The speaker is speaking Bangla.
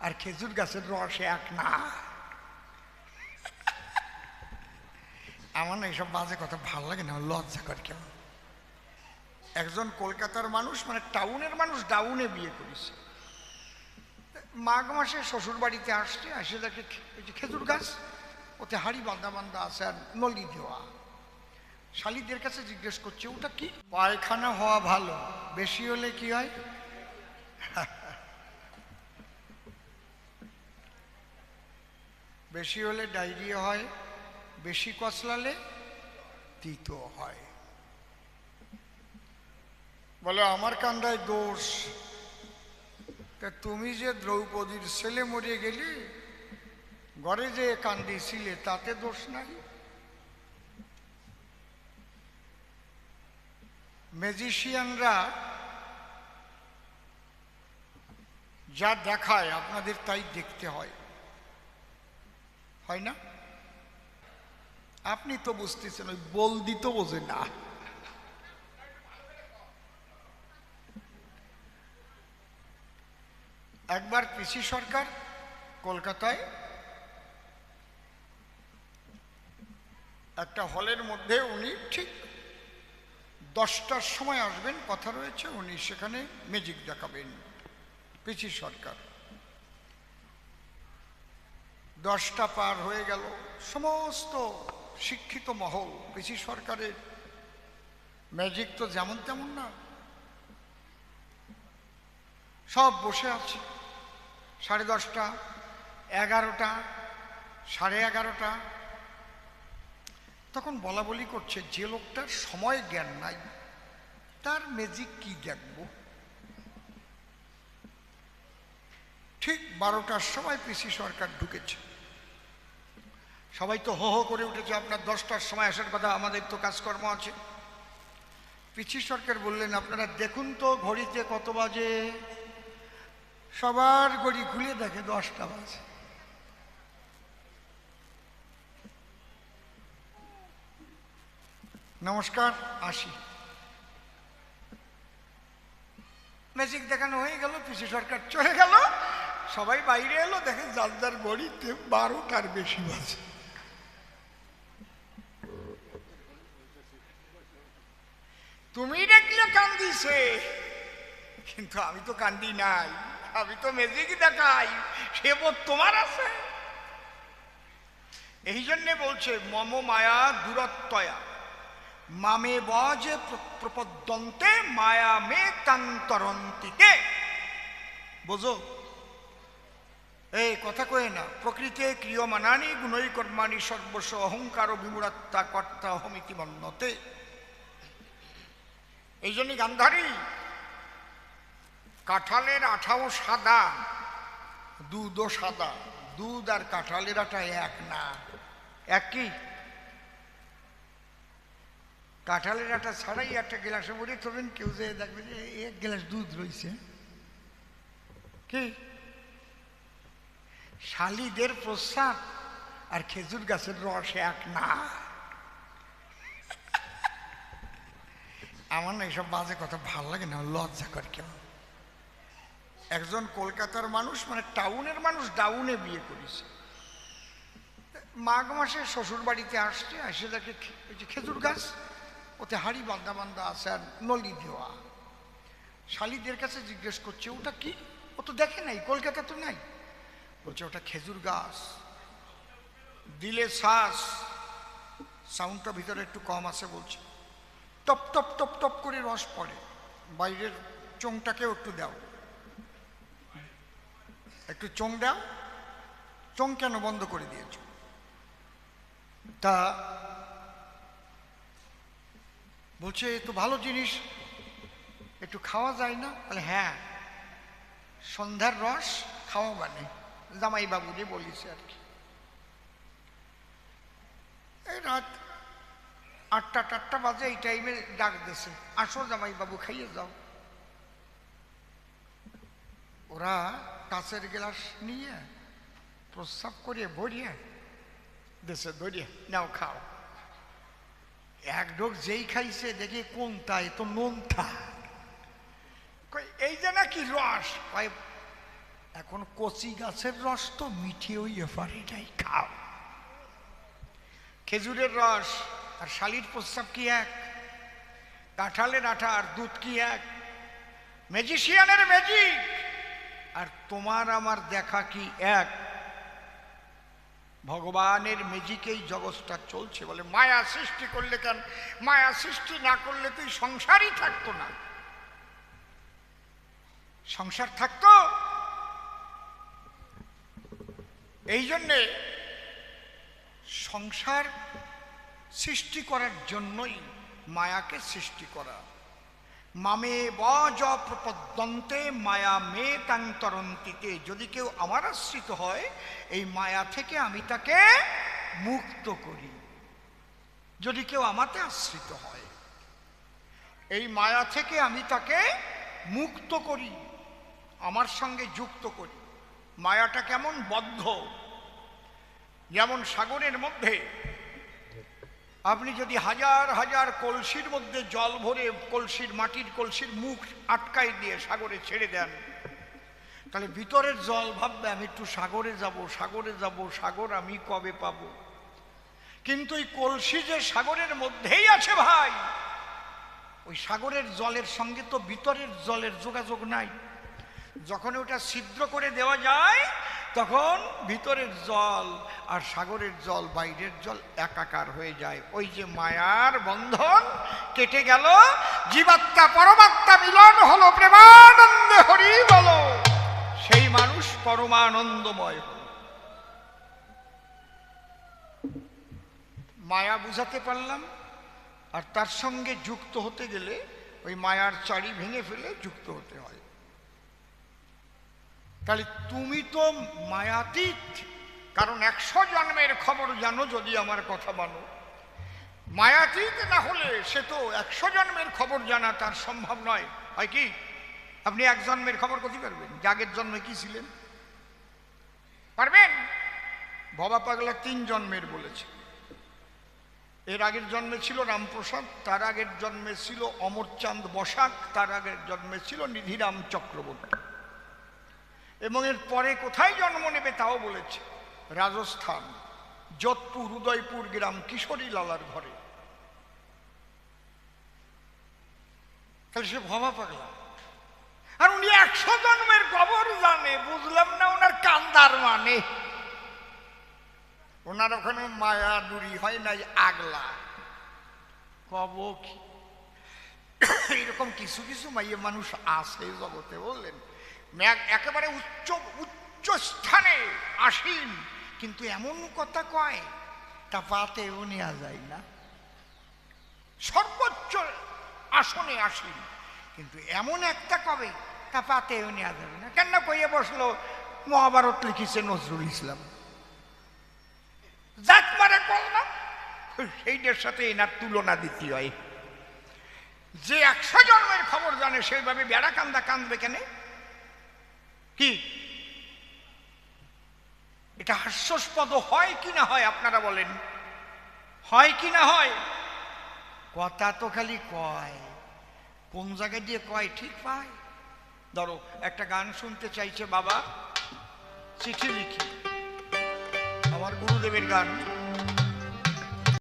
আর খেজুর গাছের রস এক না। আমার না এইসব বাজে কথা ভালো লাগে না, লজ্জা করে কেমন। একজন কলকাতার মানুষ, মানে টাউনের মানুষ, ডাউনে বিয়ে করেছে। মাঘ মাসে শ্বশুর বাড়িতে আসছে, আসে দেখে খেজুর গাছ, ওতে হাড়ি বাঁধা বাঁধা আছে আর নলি দেওয়া। শালিদের কাছে জিজ্ঞেস করছে ওটা কি? পায়খানা হওয়া ভালো, বেশি হলে কি হয়? বেশি হলে ডায়রিয়া হয়, বেশি কচলালে তিতো হয়। বলে আমার কান্দায় দোষ। তা তুমি যে দ্রৌপদীর ছেলে মরে গেলি, ঘরে যে কান্দিছিলে, তাতে দোষ নাই? ম্যাজিশিয়ানরা যা দেখায় আপনাদের তাই দেখতে হয়, হয় না? আপনি তো বুঝতেছেন, ওই বলদি তো বোঝে না। একবার পিসি সরকার কলকাতায় একটা হলের মধ্যে, উনি ঠিক 10টার সময় আসবেন, কথা রয়েছে, উনি সেখানে ম্যাজিক দেখাবেন। পিসি সরকার 10টা পার হয়ে গেল, সমস্ত শিক্ষিত মহল পিসি সরকারের ম্যাজিক তো যেমন তেমন না, সব বসে আছে। 10:30, 11টা, 11:30, তখন বলা বলি করছে যে লোকটার সময় জ্ঞান নাই, তার ম্যাজিক কি দেখব। ঠিক 12টার সময় পিসি সরকার ঢুকেছে। সবাই তো হো হো করে উঠেছে, আপনার 10টার সময় আসার কথা, আমাদের তো কাজকর্ম আছে। পিসি সরকার বললেন আপনারা দেখুন তো ঘড়িতে কত বাজে। সবার ঘড়ি খুলে দেখে 10টা বাজে। নমস্কার, আসি। ম্যাজিক দেখানো হয়ে গেল, পিসি সরকার চলে গেল, সবাই বাইরে এলো, দেখে যার যার ঘড়িতে 12টার বেশি বাজে। তুমি দেখলে কান্দিছে, কিন্তু আমি তো কান্দি নাই, আমি তো ম্যাজিক দেখাই, সে বোধ তোমার আছে। এই জন্যে বলছে মম মায়া দূরত্বয়া মামে বজে প্রপদ্যন্তে মায়া মে কান্তরন্তিতে। বোঝো, এই কথা কয়ে না। প্রকৃতে ক্রিয়মানানি গুণৈ কর্মাণি সর্বস্ব অহংকার বিমূঢ়াত্মা কর্তা অহমিতি মন্যতে। এই জন্যই গান্ধারী কাঁঠালের আঠাও সাদা, দুধও সাদা। দুধ আর কাঁঠালের আঠা এক না। এক কি? কাঁঠালের আঠা ছাড়াই একটা গ্লাসে ভরে থবেন, কেউ যে দেখবে যে 1 গ্লাস দুধ রয়েছে। কি শালিদের প্রস্রাব আর খেজুর গাছের রস এক না। আমার না এইসব বাজে কথা ভালো লাগে না, লজ্জা করে কেমন। একজন কলকাতার মানুষ, মানে টাউনের মানুষ, ডাউনে বিয়ে করেছে। মাঘ মাসে শ্বশুর বাড়িতে আসছে, আসে দেখে খেজুর গাছ, ওতে হাড়ি বাঁধা বাঁধা আছে আর নলি দেওয়া। শালিদের কাছে জিজ্ঞেস করছে ওটা কি? ও তো দেখে নাই, কলকাতা তো নাই। বলছে ওটা খেজুর গাছ। দিলে শ্বাস, সাউন্ডটা ভিতরে একটু কম আছে, বলছে টপ টপ টপ টপ করে রস পড়ে, বাইরের চোঙটাকেও একটু দাও, একটু চোঙ দাও। চোঙ কেন বন্ধ করে দিয়েছ? তা বলছে এ তো ভালো জিনিস, একটু খাওয়া যায় না? বলে হ্যাঁ, সন্ধ্যার রস খাওয়া, মানে জামাই বাবু যে বলিছে আর কি। এই রাত 8টা বাজে, এই টাইমে ডাক দিয়েছে, আসো জামাই বাবু খাইয়ে যাও। ওরা কাঁচের গ্লাস নিয়ে প্রস্রাব করিয়ে ভরিয়ে দেশে ধরিয়ে নাও খাও। এক ঢোক যেই খাইছে দেখি কোনটা, এ তো নোনতা। এই যে নাকি রস, এখন কচি গাছের রস তো মিঠে ওই এপারে নাই, খাও। খেজুরের রস আর শালির প্রস্রাব কি এক? কাঁঠালের আঠা আর দুধ কি এক? ম্যাজিশিয়ানের ম্যাজিক আর তোমার আমার দেখা কি এক? ভগবানের ম্যাজিকেই জগৎটা চলছে। বলে মায়া সৃষ্টি করলে কেন? মায়া সৃষ্টি না করলে তুই সংসারই থাকতো না। সংসার থাকতো? এই জন্যে সংসার সৃষ্টি করার জন্যই মায়াকে সৃষ্টি করা। মামে বজ প্রপদ্যন্তে মায়া মে তাং তরন্তিতে। যদি কেউ আমার আশ্রিত হয়, এই মায়া থেকে আমি তাকে মুক্ত করি। যদি কেউ আমাতে আশ্রিত হয়, এই মায়া থেকে আমি তাকে মুক্ত করি, আমার সঙ্গে যুক্ত করি। মায়াটা কেমন? বদ্ধ। যেমন সাগরের মধ্যে আপনি যদি হাজার হাজার কলসির মধ্যে জল ভরে কলসির, মাটির কলসির মুখ আটকাই দিয়ে সাগরে ছেড়ে দেন, তাহলে ভিতরের জল ভাববে আমি একটু সাগরে যাব, সাগরে যাব, সাগর আমি কবে পাবো। কিন্তু এই কলসি যে সাগরের মধ্যেই আছে ভাই, ওই সাগরের জলের সঙ্গে তো ভিতরের জলের যোগাযোগ নাই। যখন ওটা ছিদ্র করে দেওয়া যায়, তখন ভিতরের জল আর সাগরের জল, বাইরের জল একাকার হয়ে যায়। ওই যে মায়ার বন্ধন কেটে গেল, জীবাত্মা পরমাত্মা মিলন হলো, প্রেমানন্দে হরি বলো, সেই মানুষ পরমানন্দময় হল। মায়া বুঝাতে পারলাম। আর তার সঙ্গে যুক্ত হতে গেলে ওই মায়ার চাড়ি ভেঙে ফেলে যুক্ত হতে হয়। তাহলে তুমি তো মায়াতীত, কারণ 100 জন্মের খবর জানো যদি আমার কথা মানো। মায়াতীত না হলে সে তো 100 জন্মের খবর জানা তার সম্ভব নয়। হয় কি? আপনি 1 জন্মের খবর করতে পারবেন যে আগের জন্মে কি ছিলেন? পারবেন? ভবা পাগলা 3 জন্মের বলেছে। এর আগের জন্মে ছিল রামপ্রসাদ, তার আগের জন্মে ছিল অমরচাঁদ বসাক, তার আগের জন্মে ছিল নিধিরাম চক্রবর্তী, এবং এর পরে কোথায় জন্ম নেবে তাও বলেছে। রাজস্থান, যোধপুর, উদয়পুর গ্রাম, কিশোরী লালার ঘরে। তাহলে সে ভবা পাগলা। আর উনি 100 জন্মের খবর জানে। বুঝলাম না ওনার কান্দার মানে। ওনার ওখানে মায়া দূরি হয় নাই, আগলা কব কি। এরকম কিছু কিছু মাইয়ে মানুষ আছে জগতে, বললেন একেবারে উচ্চ স্থানে আসীন, কিন্তু এমন কথা কয় তা পাতেও নেওয়া যায় না। সর্বোচ্চ আসনে আসীন, কিন্তু এমন একটা কবে তা পাতেও নেওয়া যাবে না। কেন কইয়ে বসলো মহাভারত লিখেছে নজরুল ইসলাম, জাত মারে করলাম, সেইটার সাথে এনার তুলনা দিতে হয়। যে 100 জন্মের খবর জানে সেইভাবে বেড়া কান্দা কান্দবে কেন? কি এটা হাস্যাস্পদ হয় কি না হয়? আপনারা বলেন, হয় কি না হয়? কথা তো খালি কয়, কোন জায়গায় দিয়ে কয় ঠিক পায়। ধরো একটা গান শুনতে চাইছে বাবা, চিঠি লিখি, আমার গুরুদেবের গান।